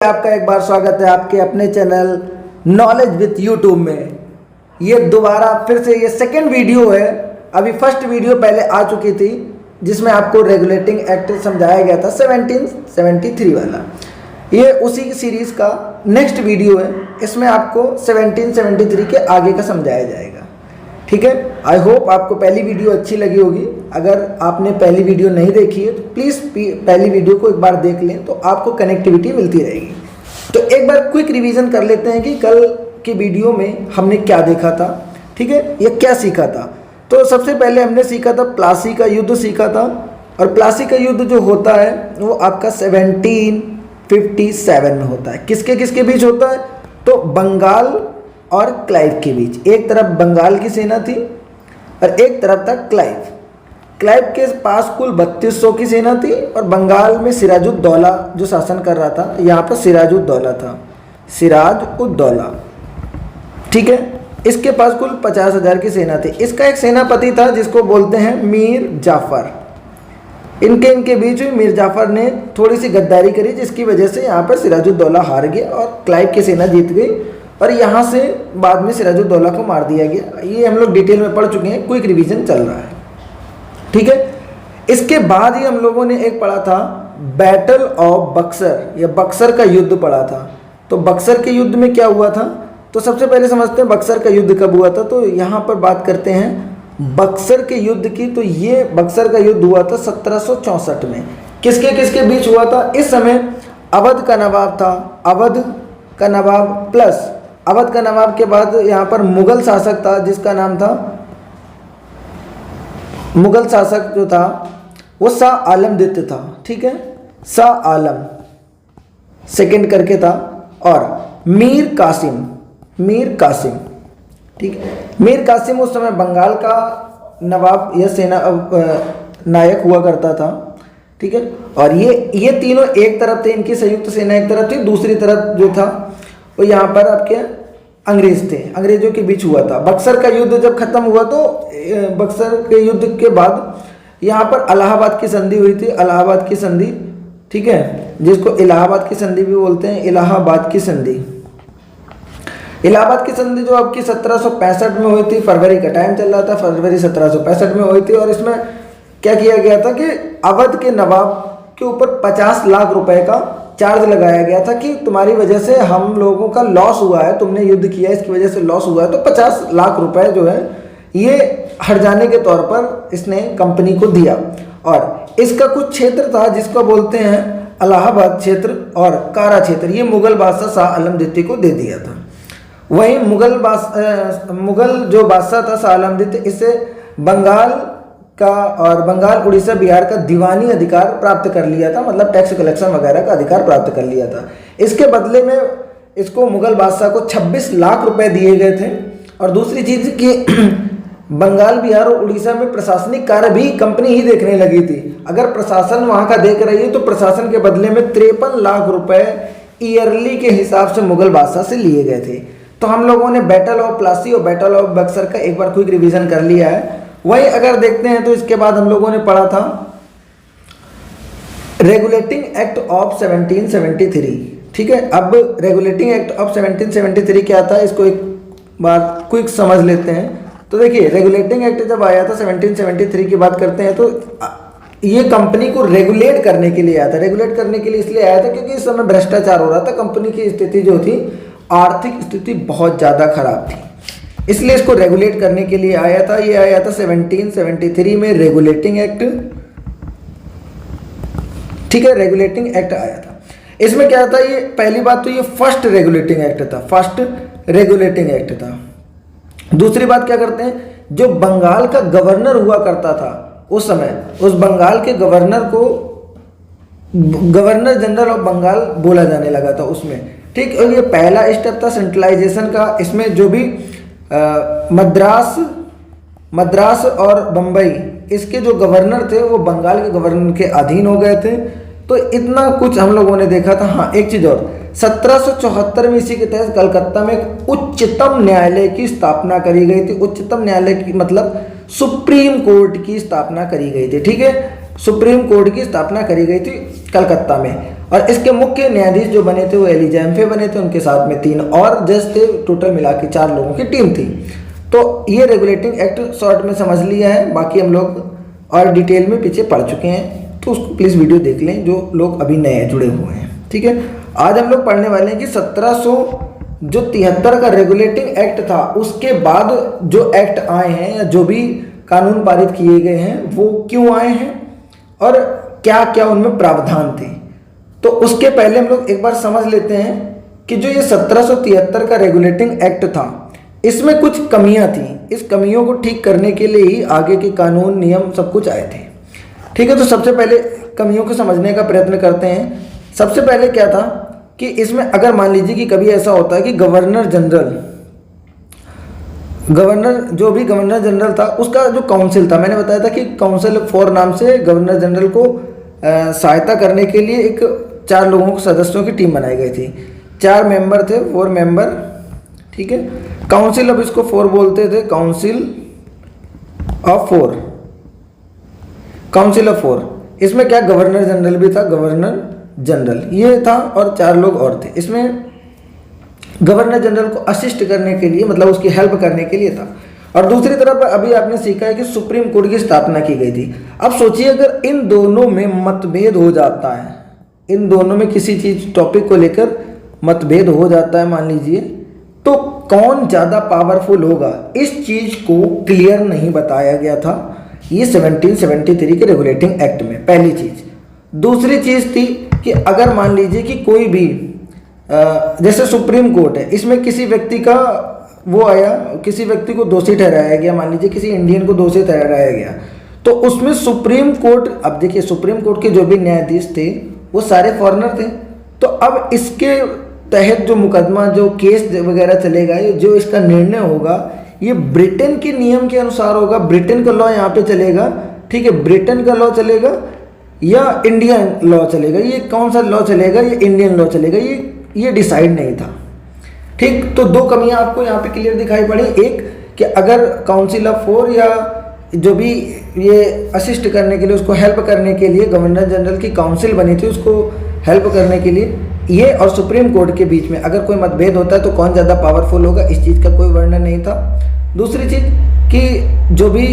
आपका एक बार स्वागत है आपके अपने चैनल नॉलेज विथ यूट्यूब में। ये दोबारा फिर से ये सेकंड वीडियो है। अभी फर्स्ट वीडियो पहले आ चुकी थी जिसमें आपको रेगुलेटिंग एक्ट समझाया गया था 1773 वाला। ये उसी सीरीज़ का नेक्स्ट वीडियो है। इसमें आपको 1773 के आगे का समझाया जाएगा। ठीक है, आई होप आपको पहली वीडियो अच्छी लगी होगी। अगर आपने पहली वीडियो नहीं देखी है तो प्लीज़ पहली वीडियो को एक बार देख लें तो आपको कनेक्टिविटी मिलती रहेगी। तो एक बार क्विक रिवीजन कर लेते हैं कि कल की वीडियो में हमने क्या देखा था। ठीक है, ये क्या सीखा था। तो सबसे पहले हमने सीखा था प्लासी का युद्ध सीखा था। और प्लासी का युद्ध जो होता है वो आपका 1757 में होता है। किसके किसके बीच होता है? तो बंगाल और क्लाइव के बीच। एक तरफ बंगाल की सेना थी और एक तरफ था क्लाइव। क्लाइव के पास कुल 3200 की सेना थी और बंगाल में सिराजुद्दौला जो शासन कर रहा था, यहाँ पर सिराजुद्दौला था, सिराजुद्दौला। ठीक है, इसके पास कुल 50,000 की सेना थी। इसका एक सेनापति था जिसको बोलते हैं मीर जाफर। इनके बीच में मीर जाफर ने थोड़ी सी गद्दारी करी जिसकी वजह से यहाँ पर सिराजुद्दौला हार गया और क्लाइव की सेना जीत गई और यहाँ से बाद में सिराजुद्दौला को मार दिया गया। ये हम लोग डिटेल में पढ़ चुके हैं, क्विक रिवीजन चल रहा है। ठीक है, इसके बाद ही हम लोगों ने एक पढ़ा था बैटल ऑफ बक्सर, या बक्सर का युद्ध पढ़ा था। तो बक्सर के युद्ध में क्या हुआ था, तो सबसे पहले समझते हैं बक्सर का युद्ध कब हुआ था। तो यहाँ पर बात करते हैं बक्सर के युद्ध की। तो ये बक्सर का युद्ध हुआ था 1764 में। किसके किसके बीच हुआ था? इस समय अवध का नवाब था, अवध का नवाब प्लस अवध का नवाब के बाद यहाँ पर मुगल शासक था जिसका नाम था, मुगल शासक जो था वो शाह आलम द्वितीय था। ठीक है, शाह आलम सेकंड करके था और मीर कासिम, मीर कासिम। ठीक है, मीर कासिम उस समय बंगाल का नवाब या सेना नायक हुआ करता था। ठीक है, और ये तीनों एक तरफ थे, इनकी संयुक्त सेना एक तरफ थी, दूसरी तरफ जो था वो यहाँ पर आपके अंग्रेज थे, अंग्रेजों के बीच हुआ था। बक्सर का युद्ध जब खत्म हुआ तो बक्सर के युद्ध के बाद यहाँ पर इलाहाबाद की संधि हुई थी, इलाहाबाद की संधि। ठीक है, जिसको इलाहाबाद की संधि भी बोलते हैं, इलाहाबाद की संधि। इलाहाबाद की संधि जो आपकी 1765 में हुई थी, फरवरी का टाइम चल रहा था, फरवरी 1765 में हुई थी। और इसमें क्या किया गया था कि अवध के नवाब के ऊपर 50 लाख रुपए का चार्ज लगाया गया था कि तुम्हारी वजह से हम लोगों का लॉस हुआ है, तुमने युद्ध किया इसकी वजह से लॉस हुआ है, तो 50 लाख रुपए जो है ये हट जाने के तौर पर इसने कंपनी को दिया। और इसका कुछ क्षेत्र था जिसको बोलते हैं इलाहाबाद क्षेत्र और कारा क्षेत्र, ये मुगल बादशाह शाह आलम द्वितीय को दे दिया था। वहीं मुगल जो बादशाह था शाह आलम द्वितीय, इससे बंगाल का और बंगाल उड़ीसा बिहार का दीवानी अधिकार प्राप्त कर लिया था, मतलब टैक्स कलेक्शन वगैरह का अधिकार प्राप्त कर लिया था। इसके बदले में इसको मुगल बादशाह को 26 लाख रुपए दिए गए थे। और दूसरी चीज़ कि बंगाल बिहार और उड़ीसा में प्रशासनिक कार्य भी कंपनी ही देखने लगी थी। अगर प्रशासन वहाँ का देख रही है तो प्रशासन के बदले में 53 लाख रुपए ईयरली के हिसाब से मुगल बादशाह से लिए गए थे। तो हम लोगों ने बैटल ऑफ प्लासी और बैटल ऑफ बक्सर का एक बार क्विक रिवीजन कर लिया है। वही अगर देखते हैं तो इसके बाद हम लोगों ने पढ़ा था रेगुलेटिंग एक्ट ऑफ 1773। ठीक है, अब रेगुलेटिंग एक्ट ऑफ 1773 क्या था, इसको एक बार क्विक समझ लेते हैं। तो देखिए, रेगुलेटिंग एक्ट जब आया था 1773 की बात करते हैं तो ये कंपनी को रेगुलेट करने के लिए आया था। रेगुलेट करने के लिए इसलिए आया था क्योंकि इस समय भ्रष्टाचार हो रहा था, कंपनी की स्थिति जो थी, आर्थिक स्थिति बहुत ज़्यादा खराब थी, इसलिए इसको रेगुलेट करने के लिए आया था। ये आया था 1773 में रेगुलेटिंग एक्ट। ठीक है, रेगुलेटिंग एक्ट आया था। इसमें क्या था, ये पहली बात तो ये फर्स्ट रेगुलेटिंग एक्ट था, फर्स्ट रेगुलेटिंग एक्ट था। दूसरी बात क्या करते हैं, जो बंगाल का गवर्नर हुआ करता था उस समय, उस बंगाल के गवर्नर को गवर्नर जनरल ऑफ बंगाल बोला जाने लगा था उसमें। ठीक, और ये पहला स्टेप था सेंट्रलाइजेशन का। इसमें जो भी मद्रास और बम्बई, इसके जो गवर्नर थे वो बंगाल के गवर्नर के अधीन हो गए थे। तो इतना कुछ हम लोगों ने देखा था। हाँ, एक चीज़ और, 1774 में इसी के तहत कलकत्ता में एक उच्चतम न्यायालय की स्थापना करी गई थी। उच्चतम न्यायालय की मतलब सुप्रीम कोर्ट की स्थापना करी गई थी। ठीक है, सुप्रीम कोर्ट की स्थापना करी गई थी कलकत्ता में। और इसके मुख्य न्यायाधीश जो बने थे वो एलिजा एम्फे बने थे, उनके साथ में 3 और जज थे, टोटल मिला के 4 लोगों की टीम थी। तो ये रेगुलेटिंग एक्ट शॉर्ट में समझ लिया है, बाकी हम लोग और डिटेल में पीछे पढ़ चुके हैं, तो उसको प्लीज़ वीडियो देख लें जो लोग अभी नए जुड़े हुए हैं। ठीक है, आज हम लोग पढ़ने वाले हैं कि 1773 का रेगुलेटिंग एक्ट था, उसके बाद जो एक्ट आए हैं या जो भी कानून पारित किए गए हैं वो क्यों आए हैं और क्या क्या उनमें प्रावधान थे। तो उसके पहले हम लोग एक बार समझ लेते हैं कि जो ये 1773 का रेगुलेटिंग एक्ट था इसमें कुछ कमियां थी, इस कमियों को ठीक करने के लिए ही आगे के कानून नियम सब कुछ आए थे। ठीक है, तो सबसे पहले कमियों को समझने का प्रयत्न करते हैं। सबसे पहले क्या था कि इसमें अगर मान लीजिए कि कभी ऐसा होता है कि गवर्नर जो भी गवर्नर जनरल था उसका जो काउंसिल था, मैंने बताया था कि काउंसिल ऑफ 4 नाम से गवर्नर जनरल को सहायता करने के लिए एक 4 लोगों को सदस्यों की टीम बनाई गई थी। 4 मेंबर थे, 4 मेंबर। ठीक है, काउंसिल ऑफ इसको 4 बोलते थे, काउंसिल ऑफ 4, काउंसिल ऑफ 4। इसमें क्या गवर्नर जनरल भी था, गवर्नर जनरल ये था और 4 लोग और थे। इसमें गवर्नर जनरल को असिस्ट करने के लिए, मतलब उसकी हेल्प करने के लिए था। और दूसरी तरफ अभी आपने सीखा है कि सुप्रीम कोर्ट की स्थापना की गई थी। अब सोचिए अगर इन दोनों में मतभेद हो जाता है, इन दोनों में किसी चीज टॉपिक को लेकर मतभेद हो जाता है मान लीजिए, तो कौन ज़्यादा पावरफुल होगा इस चीज को क्लियर नहीं बताया गया था ये 1773 के रेगुलेटिंग एक्ट में, पहली चीज। दूसरी चीज थी कि अगर मान लीजिए कि कोई भी जैसे सुप्रीम कोर्ट है, इसमें किसी व्यक्ति का वो आया, किसी व्यक्ति को दोषी ठहराया गया, मान लीजिए किसी इंडियन को दोषी ठहराया गया, तो उसमें सुप्रीम कोर्ट, अब देखिए सुप्रीम कोर्ट के जो भी न्यायाधीश थे वो सारे फॉरेनर थे। तो अब इसके तहत जो मुकदमा, जो केस वगैरह चलेगा, जो इसका निर्णय होगा ये ब्रिटेन के नियम के अनुसार होगा, ब्रिटेन का लॉ यहाँ पे चलेगा। ठीक है, ब्रिटेन का लॉ चलेगा या इंडियन लॉ चलेगा, ये कौन सा लॉ चलेगा, ये इंडियन लॉ चलेगा, ये डिसाइड नहीं था। ठीक, तो 2 कमियां आपको यहाँ पे क्लियर दिखाई पड़ी। एक कि अगर काउंसिल ऑफ 4 या जो भी ये असिस्ट करने के लिए, उसको हेल्प करने के लिए गवर्नर जनरल की काउंसिल बनी थी, उसको हेल्प करने के लिए, ये और सुप्रीम कोर्ट के बीच में अगर कोई मतभेद होता है तो कौन ज़्यादा पावरफुल होगा, इस चीज़ का कोई वर्णन नहीं था। दूसरी चीज़ कि जो भी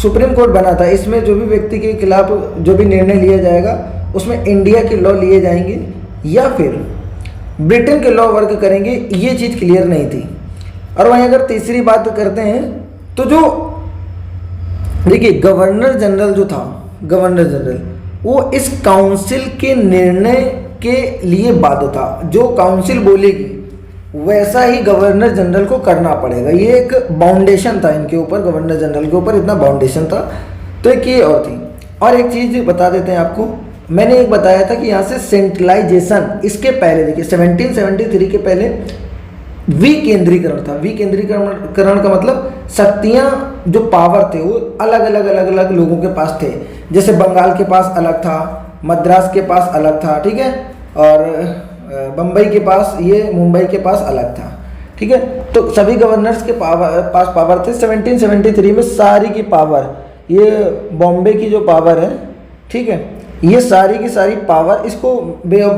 सुप्रीम कोर्ट बना था, इसमें जो भी व्यक्ति के खिलाफ जो भी निर्णय लिया जाएगा उसमें इंडिया के लॉ लिए जाएंगे या फिर ब्रिटेन के लॉ वर्क करेंगे, ये चीज़ क्लियर नहीं थी। और वहीं अगर तीसरी बात करते हैं तो जो देखिए गवर्नर जनरल जो था, गवर्नर जनरल वो इस काउंसिल के निर्णय के लिए बाध्य था। जो काउंसिल बोलेगी वैसा ही गवर्नर जनरल को करना पड़ेगा, ये एक बाउंडेशन था इनके ऊपर, गवर्नर जनरल के ऊपर इतना बाउंडेशन था। तो एक ये और थी। और एक चीज़ बता देते हैं आपको, मैंने एक बताया था कि यहाँ से सेंट्रलाइजेशन, इसके पहले देखिए 1773 के पहले विकेंद्रीकरण था। विकेंद्रीकरण का मतलब शक्तियाँ, जो पावर थे वो अलग अलग लोगों के पास थे। जैसे बंगाल के पास अलग था, मद्रास के पास अलग था, ठीक है, और बम्बई के पास, ये मुंबई के पास अलग था। ठीक है, तो सभी गवर्नर्स के पास पावर थे। 1773 में सारी की पावर, ये बॉम्बे की जो पावर है, ठीक है, ये सारी की सारी पावर इसको बे ऑफ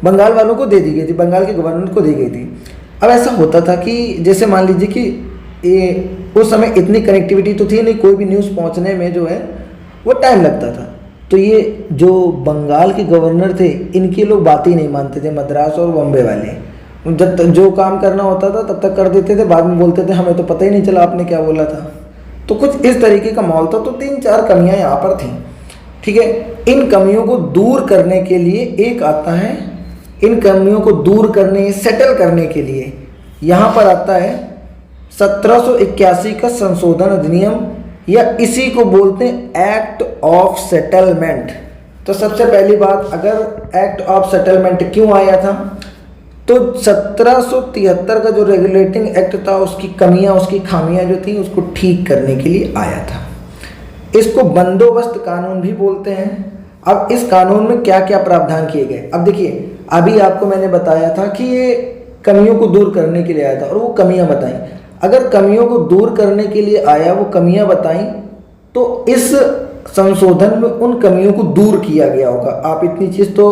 बंगाल वालों को दे दी गई थी, बंगाल के गवर्नर को दी गई थी। अब ऐसा होता था कि जैसे मान लीजिए कि ये उस समय इतनी कनेक्टिविटी तो थी नहीं, कोई भी न्यूज़ पहुंचने में जो है वो टाइम लगता था। तो ये जो बंगाल के गवर्नर थे इनके लोग बात ही नहीं मानते थे, मद्रास और बॉम्बे वाले। जब तक जो काम करना होता था तब तक कर देते थे, बाद में बोलते थे हमें तो पता ही नहीं चला आपने क्या बोला था। तो कुछ इस तरीके का माहौल था। तो 3-4 कमियां यहाँ पर थी। ठीक है, इन कमियों को दूर करने के लिए एक आता है, इन कमियों को दूर करने, सेटल करने के लिए यहाँ पर आता है 1781 का संशोधन अधिनियम, या इसी को बोलते हैं एक्ट ऑफ सेटलमेंट। तो सबसे पहली बात, अगर एक्ट ऑफ सेटलमेंट क्यों आया था, तो 1773 का जो रेगुलेटिंग एक्ट था उसकी कमियां, उसकी खामियां जो थी उसको ठीक करने के लिए आया था। इसको बंदोबस्त कानून भी बोलते हैं। अब इस कानून में क्या क्या प्रावधान किए गए, अब देखिए, अभी आपको मैंने बताया था कि ये कमियों को दूर करने के लिए आया था और वो कमियां बताई। अगर कमियों को दूर करने के लिए आया, वो कमियां बताई, तो इस संशोधन में उन कमियों को दूर किया गया होगा। आप इतनी चीज़ तो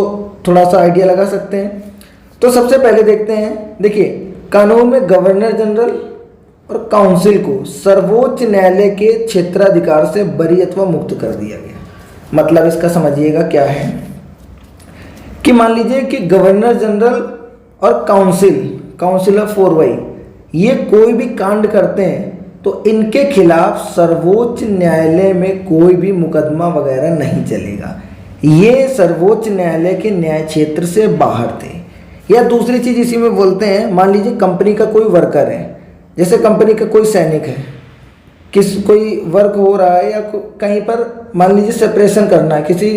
थोड़ा सा आइडिया लगा सकते हैं। तो सबसे पहले देखते हैं, देखिए कानून में गवर्नर जनरल और काउंसिल को सर्वोच्च न्यायालय के क्षेत्राधिकार से बरी अथवा मुक्त कर दिया गया। मतलब इसका समझिएगा क्या है कि मान लीजिए कि गवर्नर जनरल और काउंसिल ऑफ 4 ये कोई भी कांड करते हैं तो इनके खिलाफ सर्वोच्च न्यायालय में कोई भी मुकदमा वगैरह नहीं चलेगा। ये सर्वोच्च न्यायालय के न्याय क्षेत्र से बाहर थे। या दूसरी चीज़ इसी में बोलते हैं, मान लीजिए कंपनी का कोई वर्कर है, जैसे कंपनी का कोई सैनिक है, कोई वर्क हो रहा है या कहीं पर मान लीजिए सेपरेशन करना है, किसी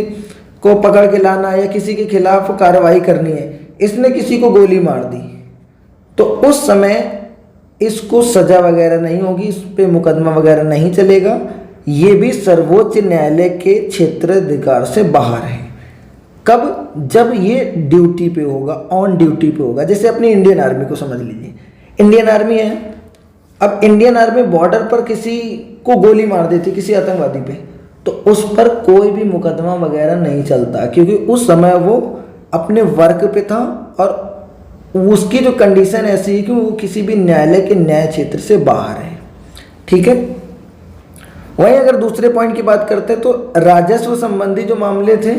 को पकड़ के लाना है या किसी के खिलाफ कार्रवाई करनी है, इसने किसी को गोली मार दी तो उस समय इसको सजा वगैरह नहीं होगी, इस पे मुकदमा वगैरह नहीं चलेगा। ये भी सर्वोच्च न्यायालय के क्षेत्राधिकार से बाहर है। कब? जब ये ड्यूटी पे होगा, ऑन ड्यूटी पे होगा। जैसे अपनी इंडियन आर्मी को समझ लीजिए, इंडियन आर्मी है, अब इंडियन आर्मी बॉर्डर पर किसी को गोली मार देती किसी आतंकवादी पे, तो उस पर कोई भी मुकदमा वगैरह नहीं चलता, क्योंकि उस समय वो अपने वर्क पे था और उसकी जो कंडीशन ऐसी है कि वो किसी भी न्यायालय के न्याय क्षेत्र से बाहर है। ठीक है। वहीं अगर दूसरे पॉइंट की बात करते हैं तो राजस्व संबंधी जो मामले थे,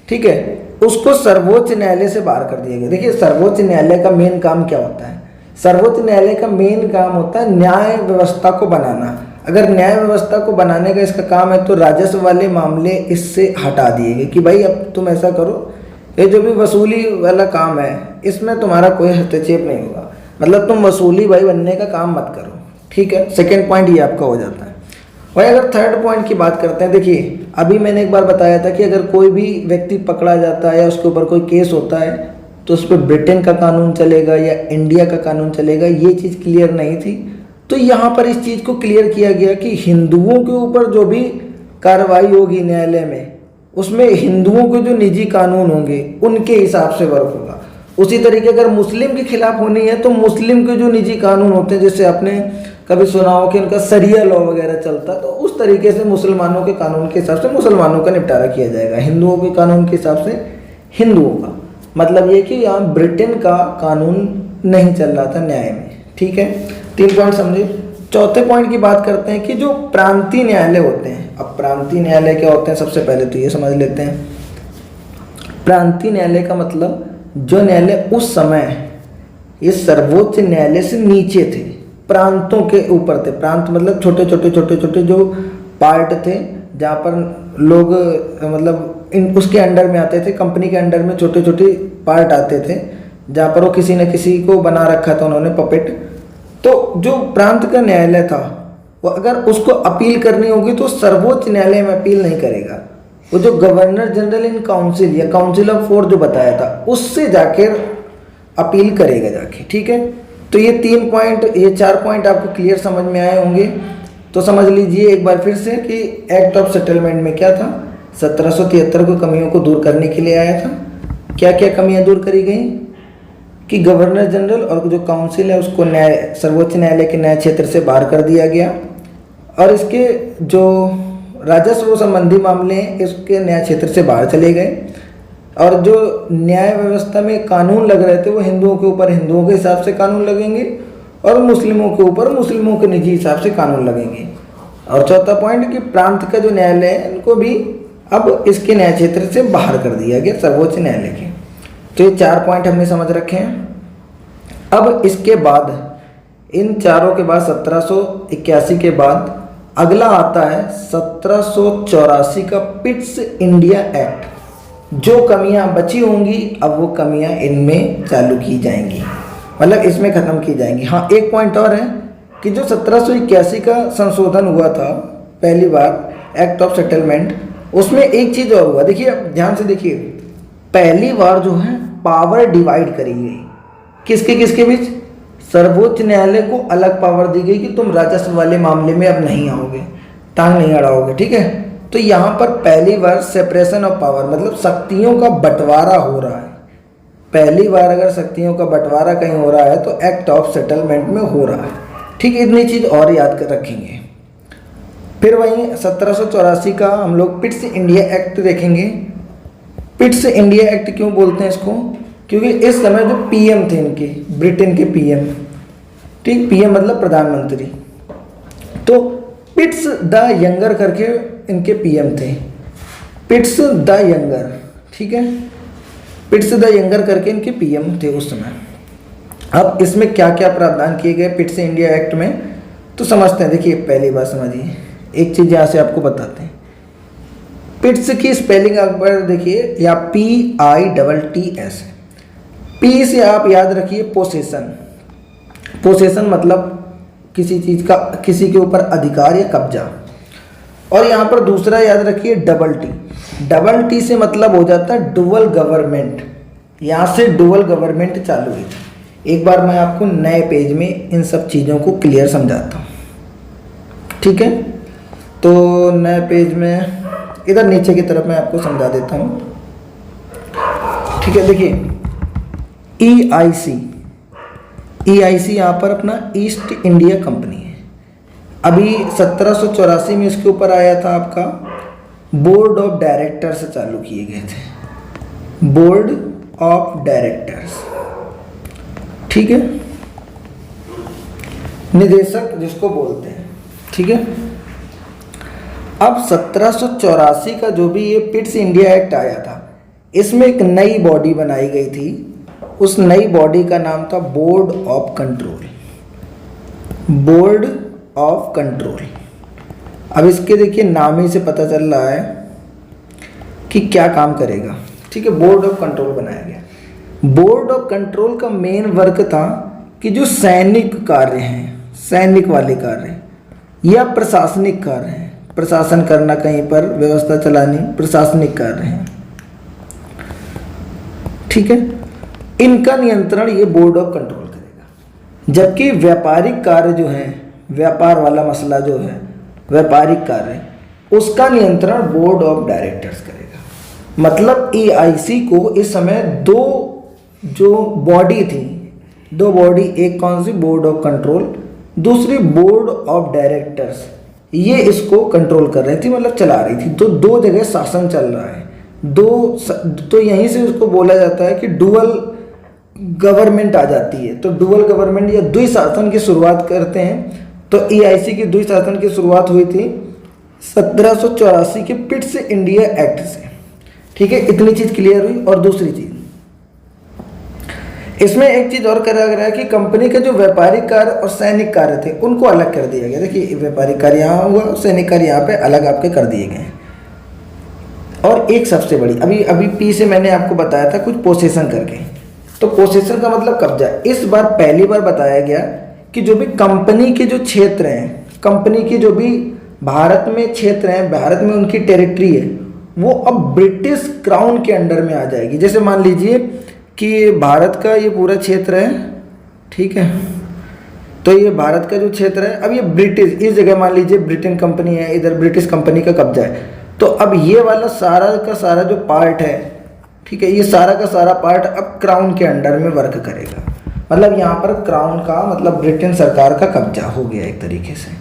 ठीक है, उसको सर्वोच्च न्यायालय से बाहर कर दिया गया। देखिए सर्वोच्च न्यायालय का मेन काम क्या होता है? सर्वोच्च न्यायालय का मेन काम होता है न्याय व्यवस्था को बनाना। अगर न्याय व्यवस्था को बनाने का इसका काम है तो राजस्व वाले मामले इससे हटा दिए गए कि भाई अब तुम ऐसा करो, ये जो भी वसूली वाला काम है इसमें तुम्हारा कोई हस्तक्षेप नहीं होगा, मतलब तुम वसूली भाई बनने का काम मत करो। ठीक है, सेकेंड पॉइंट ये आपका हो जाता है। वही अगर थर्ड पॉइंट की बात करते हैं, देखिए अभी मैंने एक बार बताया था कि अगर कोई भी व्यक्ति पकड़ा जाता है या उसके ऊपर कोई केस होता है तो उस पर ब्रिटेन का कानून चलेगा या इंडिया का कानून चलेगा, ये चीज़ क्लियर नहीं थी। तो यहाँ पर इस चीज़ को क्लियर किया गया कि हिंदुओं के ऊपर जो भी कार्रवाई होगी न्यायालय में, उसमें हिंदुओं के जो निजी कानून होंगे उनके हिसाब से वर्क होगा। उसी तरीके अगर मुस्लिम के खिलाफ होनी है तो मुस्लिम के जो निजी कानून होते हैं, जैसे आपने कभी सुना हो कि उनका शरिया लॉ वगैरह चलता है, तो उस तरीके से मुसलमानों के कानून के हिसाब से मुसलमानों का निपटारा किया जाएगा, हिंदुओं के कानून के हिसाब से हिंदुओं का। मतलब ये कि यहाँ ब्रिटेन का कानून नहीं चल रहा था न्याय में। ठीक है, 3 पॉइंट समझे। चौथे पॉइंट की बात करते हैं कि जो प्रांतीय न्यायालय होते हैं। अब प्रांतीय न्यायालय क्या होते हैं, सबसे पहले तो ये समझ लेते हैं। प्रांतीय न्यायालय का मतलब जो न्यायालय उस समय इस सर्वोच्च न्यायालय से नीचे थे, प्रांतों के ऊपर थे। प्रांत मतलब छोटे छोटे जो पार्ट थे जहाँ पर लोग मतलब उसके अंडर में आते थे। कंपनी के अंडर में छोटे छोटे पार्ट आते थे जहाँ पर वो किसी न किसी को बना रखा था उन्होंने पपेट। तो जो प्रांत का न्यायालय था वो अगर उसको अपील करनी होगी तो सर्वोच्च न्यायालय में अपील नहीं करेगा, वो जो गवर्नर जनरल इन काउंसिल या काउंसिल ऑफ 4 जो बताया था उससे जाकर अपील करेगा जाके। ठीक है, तो ये 3 पॉइंट, ये 4 पॉइंट आपको क्लियर समझ में आए होंगे। तो समझ लीजिए एक बार फिर से कि एक्ट ऑफ सेटलमेंट में क्या था, 1773 को कमियों को दूर करने के लिए आया था। क्या क्या कमियां दूर करी गई कि गवर्नर जनरल और जो काउंसिल है उसको सर्वोच्च न्यायालय के न्याय क्षेत्र से बाहर कर दिया गया, और इसके जो राजस्व संबंधी मामले हैं इसके न्याय क्षेत्र से बाहर चले गए, और जो न्याय व्यवस्था में कानून लग रहे थे वो हिंदुओं के ऊपर हिंदुओं के हिसाब से कानून लगेंगे और मुस्लिमों के ऊपर मुस्लिमों के निजी हिसाब से कानून लगेंगे। और चौथा पॉइंट कि प्रांत का जो न्यायालय है इनको भी अब इसके न्याय क्षेत्र से बाहर कर दिया गया सर्वोच्च न्यायालय के। तो ये 4 पॉइंट हमने समझ रखे हैं। अब इसके बाद इन चारों के बाद 1781 के बाद अगला आता है 1784 का पिट्स इंडिया एक्ट। जो कमियां बची होंगी अब वो कमियां इनमें चालू की जाएंगी, मतलब इसमें ख़त्म की जाएंगी। हाँ, एक पॉइंट और है कि जो 1781 का संशोधन हुआ था पहली बार एक्ट ऑफ सेटलमेंट, उसमें एक चीज़ और हुआ। देखिए अब ध्यान से देखिए, पहली बार जो है पावर डिवाइड करी गई। किसके किसके बीच? सर्वोच्च न्यायालय को अलग पावर दी गई कि तुम राजस्व वाले मामले में अब नहीं आओगे, टांग नहीं अड़ाओगे। ठीक है, तो यहाँ पर पहली बार सेपरेशन ऑफ पावर मतलब शक्तियों का बंटवारा हो रहा है। पहली बार अगर शक्तियों का बंटवारा कहीं हो रहा है तो एक्ट ऑफ सेटलमेंट में हो रहा है। ठीक, इतनी चीज़ और याद कर रखेंगे। फिर वहीं 1784 का हम लोग पिट्स इंडिया एक्ट देखेंगे। पिट्स इंडिया एक्ट क्यों बोलते हैं इसको, क्योंकि इस समय जो पीएम थे इनके, ब्रिटेन के पीएम, ठीक, पीएम मतलब प्रधानमंत्री, तो पिट्स द यंगर करके इनके पीएम थे, पिट्स द यंगर, ठीक है, पिट्स द यंगर करके इनके पीएम थे उस समय। अब इसमें क्या क्या प्रावधान किए गए पिट्स इंडिया एक्ट में, तो समझते हैं। देखिए पहली बात समझिए, एक चीज़ यहाँ से आपको बताते हैं। पिट्स की स्पेलिंग एक बार देखिए, या PITTS। पी से आप याद रखिए पोसेसन, पोसेसन मतलब किसी चीज़ का, किसी के ऊपर अधिकार या कब्जा। और यहाँ पर दूसरा याद रखिए डबल टी, डबल टी से मतलब हो जाता है डुअल गवर्नमेंट। यहाँ से डुअल गवर्नमेंट चालू हुई थी। एक बार मैं आपको नए पेज में इन सब चीज़ों को क्लियर समझाता हूँ, ठीक है। तो नए पेज में इधर नीचे की तरफ मैं आपको समझा देता हूँ, ठीक है। देखिए EIC, EIC यहाँ पर अपना ईस्ट इंडिया कंपनी है। अभी 1784 में इसके ऊपर आया था आपका बोर्ड ऑफ डायरेक्टर्स चालू किए गए थे, बोर्ड ऑफ डायरेक्टर्स, ठीक है, निदेशक जिसको बोलते हैं, ठीक है। अब 1784 का जो भी ये पिट्स इंडिया एक्ट आया था, इसमें एक नई बॉडी बनाई गई थी। उस नई बॉडी का नाम था board of control, board of control. अब इसके देखिए नाम ही से पता चल रहा है कि क्या काम करेगा, ठीक है। बोर्ड ऑफ कंट्रोल बनाया गया। बोर्ड ऑफ कंट्रोल का मेन वर्क था कि जो सैनिक कार्य हैं, सैनिक वाले कार्य या प्रशासनिक कार्य हैं, प्रशासन करना, कहीं पर व्यवस्था चलानी, प्रशासनिक कार्य हैं, ठीक है, इनका नियंत्रण ये बोर्ड ऑफ कंट्रोल करेगा। जबकि व्यापारिक कार्य जो है, व्यापार वाला मसला जो है, व्यापारिक कार्य, उसका नियंत्रण बोर्ड ऑफ डायरेक्टर्स करेगा। मतलब EIC को इस समय दो जो बॉडी थी, दो बॉडी, एक कौन सी, बोर्ड ऑफ कंट्रोल, दूसरी बोर्ड ऑफ डायरेक्टर्स, ये इसको कंट्रोल कर रही थी, मतलब चला रही थी। तो दो जगह शासन चल रहा है, तो यहीं से उसको बोला जाता है कि डुअल गवर्नमेंट आ जाती है। तो डुअल गवर्नमेंट या द्विशासन की शुरुआत करते हैं। तो EIC की द्विशासन की शुरुआत हुई थी 1784 के पिट्स इंडिया एक्ट से, ठीक है। इतनी चीज क्लियर हुई। और दूसरी चीज इसमें एक चीज और करा गया कि कंपनी के जो व्यापारिक कार्य और सैनिक कार्य थे उनको अलग कर दिया गया। देखिए व्यापारिक कार्य यहाँ हुआ, सैनिक कार्य यहाँ पे अलग आपके कर दिए गए। और एक सबसे बड़ी, अभी पी से मैंने आपको बताया था कुछ पोसेशन करके, तो पोसेशन का मतलब कब्जा। इस बार पहली बार बताया गया कि जो भी कंपनी के जो क्षेत्र हैं, कंपनी के जो भी भारत में क्षेत्र हैं, भारत में उनकी टेरिटरी है, वो अब ब्रिटिश क्राउन के अंडर में आ जाएगी। जैसे मान लीजिए कि भारत का ये पूरा क्षेत्र है, ठीक है, तो ये भारत का जो क्षेत्र है, अब ये ब्रिटिश, इस जगह मान लीजिए ब्रिटेन कंपनी है, इधर ब्रिटिश कंपनी का कब्जा है। तो अब ये वाला सारा का सारा जो पार्ट है, ठीक है, ये सारा का सारा पार्ट अब क्राउन के अंडर में वर्क करेगा। मतलब यहाँ पर क्राउन का मतलब ब्रिटेन सरकार का कब्जा हो गया एक तरीके से।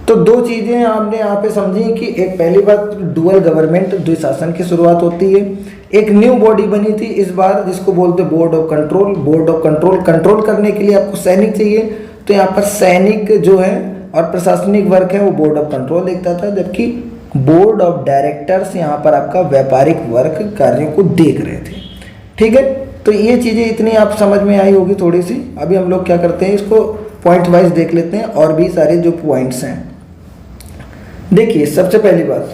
तो दो चीज़ें आपने यहाँ पे समझी कि एक पहली बात डुअल गवर्नमेंट, द्विशासन की शुरुआत होती है। एक न्यू बॉडी बनी थी इस बार जिसको बोलते board of control. Board of control, control करने के लिए आपको सैनिक चाहिए, तो यहाँ पर सैनिक जो है और प्रशासनिक वर्क है वो बोर्ड ऑफ कंट्रोल देखता था, जबकि बोर्ड ऑफ डायरेक्टर्स यहाँ पर आपका व्यापारिक वर्क कार्यों को देख रहे थे, ठीक है। तो ये चीज़ें इतनी आप समझ में आई होगी थोड़ी सी। अभी हम लोग क्या करते हैं, इसको पॉइंट वाइज देख लेते हैं और भी सारे जो पॉइंट्स हैं। देखिए सबसे पहली बात,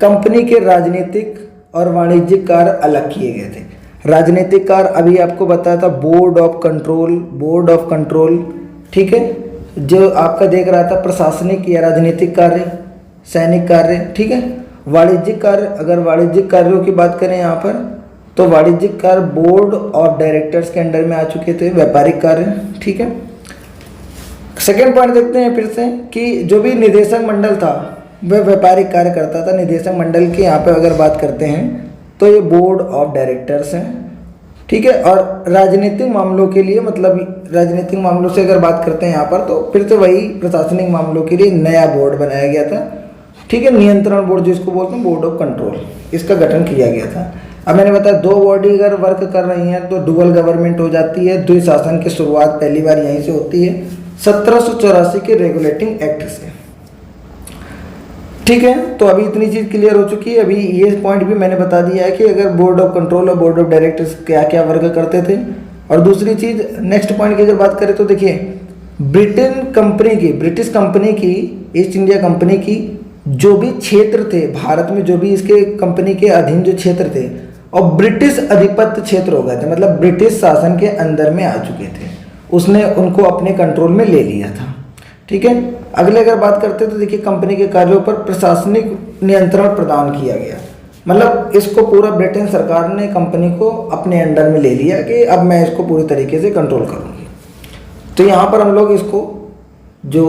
कंपनी के राजनीतिक और वाणिज्यिक कार्य अलग किए गए थे। राजनीतिक कार्य अभी आपको बताया था board of control, board of control, ठीक है, जो आपका देख रहा था प्रशासनिक या राजनीतिक कार्य, सैनिक कार्य, ठीक है। वाणिज्यिक कार्य, अगर वाणिज्यिक कार्यों की बात करें यहाँ पर, तो वाणिज्यिक कार्य बोर्ड ऑफ डायरेक्टर्स के अंडर में आ चुके थे, व्यापारिक कार्य, ठीक है। सेकेंड पॉइंट देखते हैं फिर से कि जो भी निदेशक मंडल था वह व्यापारिक कार्य करता था। निदेशक मंडल की यहाँ पे अगर बात करते हैं तो ये बोर्ड ऑफ डायरेक्टर्स हैं, ठीक है। और राजनीतिक मामलों के लिए, मतलब राजनीतिक मामलों से अगर बात करते हैं यहाँ पर, तो फिर से वही प्रशासनिक मामलों के लिए नया बोर्ड बनाया गया था ठीक है, नियंत्रण बोर्ड जिसको बोलते हैं, बोर्ड ऑफ कंट्रोल, इसका गठन किया गया था। अब मैंने बताया दो बॉडी अगर वर्क कर रही हैं तो डुअल गवर्नमेंट हो जाती है। द्विशासन की शुरुआत पहली बार यहीं से होती है 1784 के रेगुलेटिंग एक्ट से। ठीक है, तो अभी इतनी चीज़ क्लियर हो चुकी है। अभी ये पॉइंट भी मैंने बता दिया है कि अगर बोर्ड ऑफ कंट्रोल और बोर्ड ऑफ डायरेक्टर्स क्या क्या वर्क करते थे। और दूसरी चीज़, नेक्स्ट पॉइंट की अगर बात करें तो देखिए, ब्रिटिश कंपनी की, ईस्ट इंडिया कंपनी की जो भी क्षेत्र थे भारत में, जो भी इसके कंपनी के अधीन जो क्षेत्र थे, और ब्रिटिश अधिपत्य क्षेत्र हो गए थे, मतलब ब्रिटिश शासन के अंदर में आ चुके थे, उसने उनको अपने कंट्रोल में ले लिया था। ठीक है, अगले अगर बात करते हैं तो देखिए, कंपनी के कार्यों पर प्रशासनिक नियंत्रण प्रदान किया गया। मतलब इसको पूरा ब्रिटेन सरकार ने कंपनी को अपने अंडर में ले लिया कि अब मैं इसको पूरी तरीके से कंट्रोल करूँगी। तो यहाँ पर हम लोग इसको, जो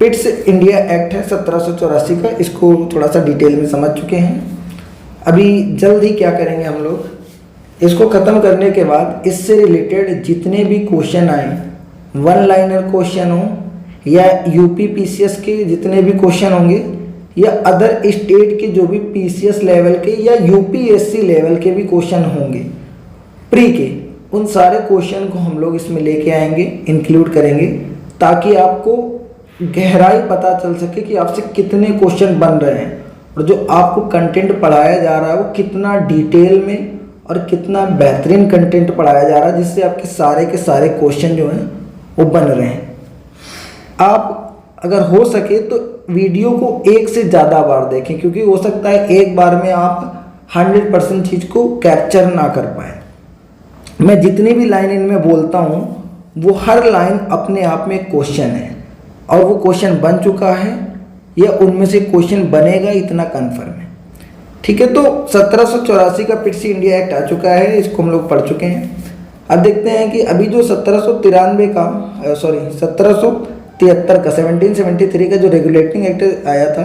पिट्स इंडिया एक्ट है 1784 का, इसको थोड़ा सा डिटेल में समझ चुके हैं। अभी जल्द ही क्या करेंगे हम लोग, इसको ख़त्म करने के बाद इससे रिलेटेड जितने भी क्वेश्चन आए, वन लाइनर क्वेश्चन हो या यूपीपीसीएस के जितने भी क्वेश्चन होंगे, या अदर स्टेट के जो भी पीसीएस लेवल के या यूपीएससी लेवल के भी क्वेश्चन होंगे प्री के, उन सारे क्वेश्चन को हम लोग इसमें लेके आएंगे, इंक्लूड करेंगे, ताकि आपको गहराई पता चल सके कि आपसे कितने क्वेश्चन बन रहे हैं और जो आपको कंटेंट पढ़ाया जा रहा है वो कितना डिटेल में और कितना बेहतरीन कंटेंट पढ़ाया जा रहा है, जिससे आपके सारे के सारे क्वेश्चन जो हैं वो बन रहे हैं। आप अगर हो सके तो वीडियो को एक से ज़्यादा बार देखें, क्योंकि हो सकता है एक बार में आप 100% चीज़ को कैप्चर ना कर पाएँ। मैं जितनी भी लाइन इनमें बोलता हूँ वो हर लाइन अपने आप में एक क्वेश्चन है, और वो क्वेश्चन बन चुका है या उनमें से क्वेश्चन बनेगा, इतना कन्फर्म है। ठीक है, तो 1784 का पिट्स इंडिया एक्ट आ चुका है, इसको हम लोग पढ़ चुके हैं। अब देखते हैं कि अभी जो 1773 का 1773 का जो रेगुलेटिंग एक्ट आया था,